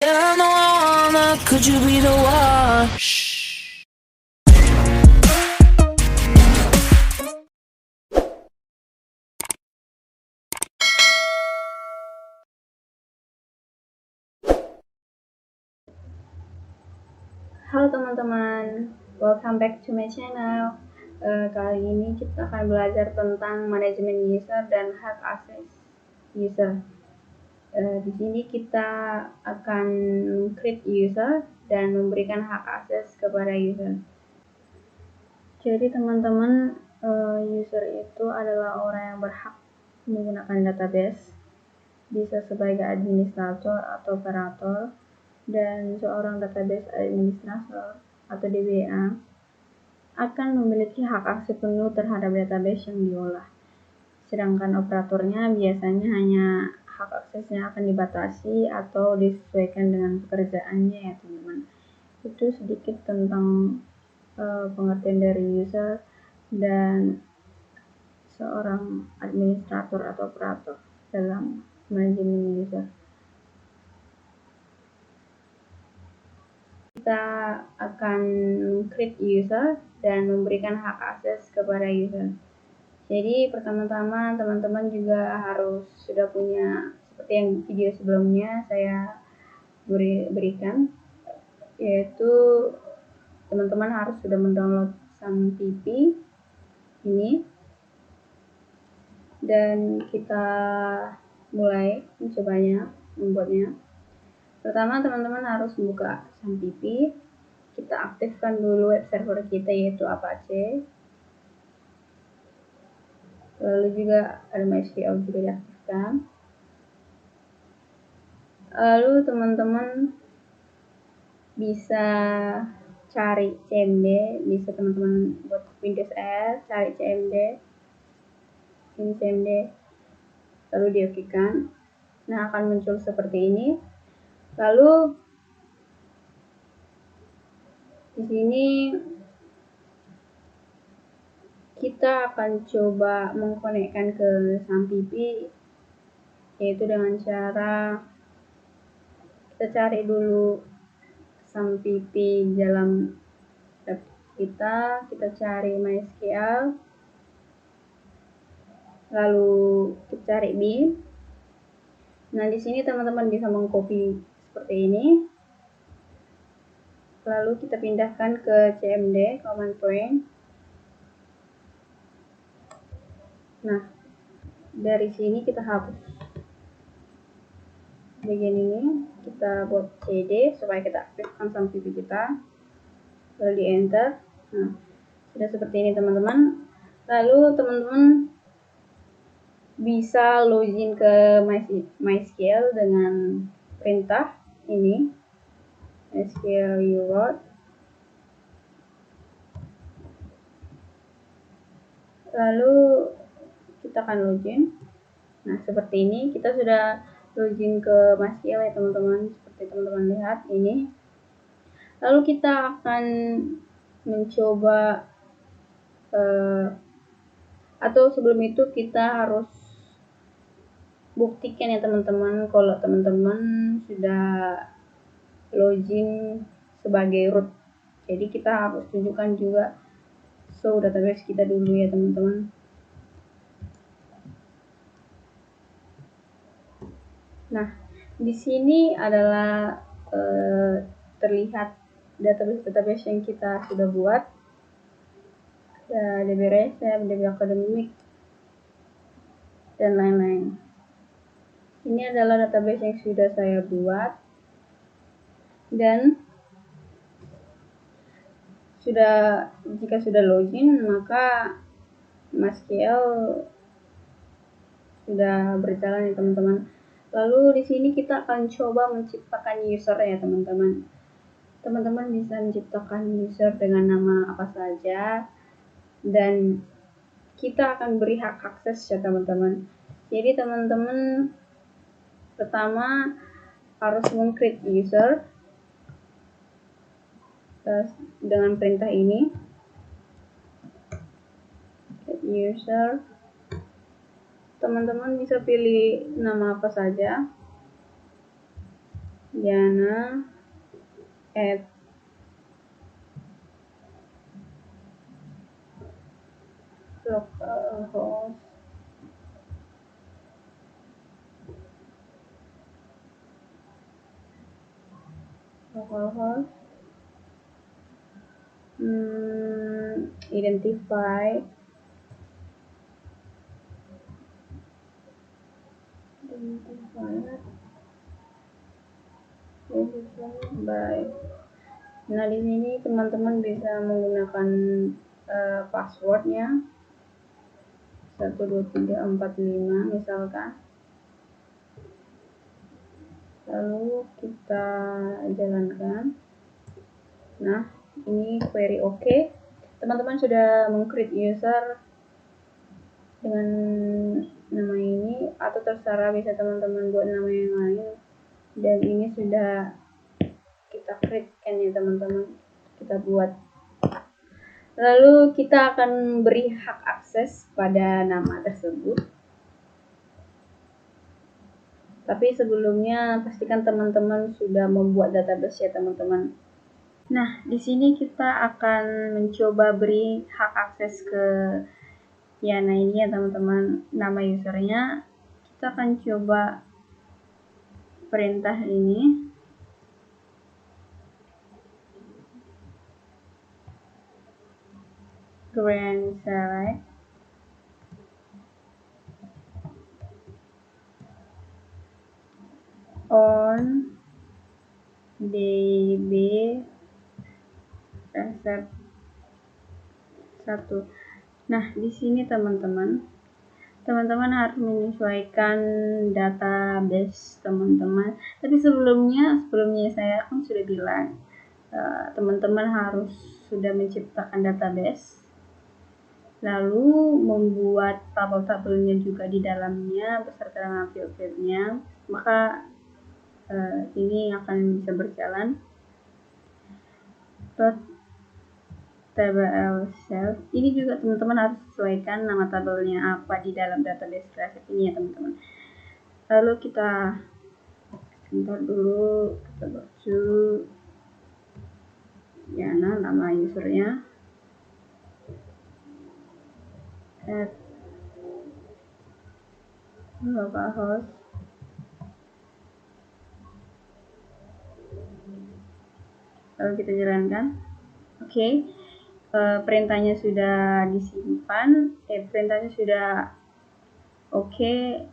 I'm the one, could you be the one? Shh. Halo teman-teman, welcome back to my channel. Kali ini kita akan belajar tentang manajemen user dan hak akses user. Di sini kita akan create user dan memberikan hak akses kepada user. Jadi teman-teman, user itu adalah orang yang berhak menggunakan database, bisa sebagai administrator atau operator, dan seorang database administrator atau DBA akan memiliki hak akses penuh terhadap database yang diolah. Sedangkan operatornya biasanya hanya hak aksesnya akan dibatasi atau disesuaikan dengan pekerjaannya ya teman-teman. Itu sedikit tentang pengertian dari user dan seorang administrator atau operator dalam manajemen user. Kita akan create user dan memberikan hak akses kepada user. Jadi pertama-tama teman-teman juga harus sudah punya, seperti yang video sebelumnya saya berikan, yaitu teman-teman harus sudah mendownload SunPP ini, dan kita mulai mencobanya, membuatnya. Pertama teman-teman harus membuka SunPP. Kita aktifkan dulu web server kita, yaitu Apache. Lalu juga ada MySQL juga diaktifkan. Lalu teman-teman bisa cari CMD, bisa teman-teman buat Windows R, cari CMD, ini CMD, lalu diokekan. Nah, akan muncul seperti ini. Lalu di sini kita akan coba mengkonekkan ke SunPP, yaitu dengan cara kita cari dulu SunPP dalam web kita cari MySQL, lalu kita cari bin. Nah, di sini teman-teman bisa mengcopy seperti ini. Lalu kita pindahkan ke CMD, command prompt. Nah, dari sini kita hapus bagian ini, kita buat CD supaya kita aktifkan SunPP kita, lalu di enter. Nah, sudah seperti ini teman-teman. Lalu teman-teman bisa login ke MySQL dengan perintah ini, MySQL uroot. Lalu kita akan login. Nah, seperti ini kita sudah login ke MySQL ya teman-teman, seperti teman-teman lihat ini. Lalu kita akan mencoba atau sebelum itu kita harus buktikan ya teman-teman kalau teman-teman sudah login sebagai root. Jadi kita harus tunjukkan juga show database kita dulu ya teman-teman. Nah, di sini adalah terlihat database yang kita sudah buat. Ada DB Resep, DB Akademik, dan lain-lain. Ini adalah database yang sudah saya buat, dan jika sudah login maka MySQL sudah berjalan ya teman-teman. Lalu di sini kita akan coba menciptakan user ya teman-teman. Teman-teman bisa menciptakan user dengan nama apa saja, dan kita akan beri hak akses ya teman-teman. Jadi teman-teman pertama harus meng-create user dengan perintah ini, create user. Teman-teman bisa pilih nama apa saja. Yana at localhost identify by. Nah, di sini teman-teman bisa menggunakan passwordnya 12345 misalkan. Lalu kita jalankan. Nah, ini query oke. Teman-teman sudah meng-create user dengan nama ini, atau terserah bisa teman-teman buat nama yang lain. Dan ini sudah kita create kan ya teman-teman, kita buat. Lalu kita akan beri hak akses pada nama tersebut. Tapi sebelumnya pastikan teman-teman sudah membuat database ya teman-teman. Nah, di sini kita akan mencoba beri hak akses ke Yana ini ya teman-teman, nama usernya. Kita akan coba perintah ini. Grant select on DB resep 1. Nah, di sini teman-teman harus menyesuaikan database teman-teman. Tapi sebelumnya saya kan sudah bilang teman-teman harus sudah menciptakan database, lalu membuat tabel-tabelnya juga di dalamnya beserta dengan field-fieldnya, maka ini akan bisa berjalan. Table self ini juga teman-teman harus sesuaikan nama tabelnya apa di dalam database resep ini ya teman-teman. Lalu kita sebentar dulu, kita baca Yana nama usernya, add localhost, lalu kita jalankan. Oke. Perintahnya sudah disimpan, perintahnya sudah oke.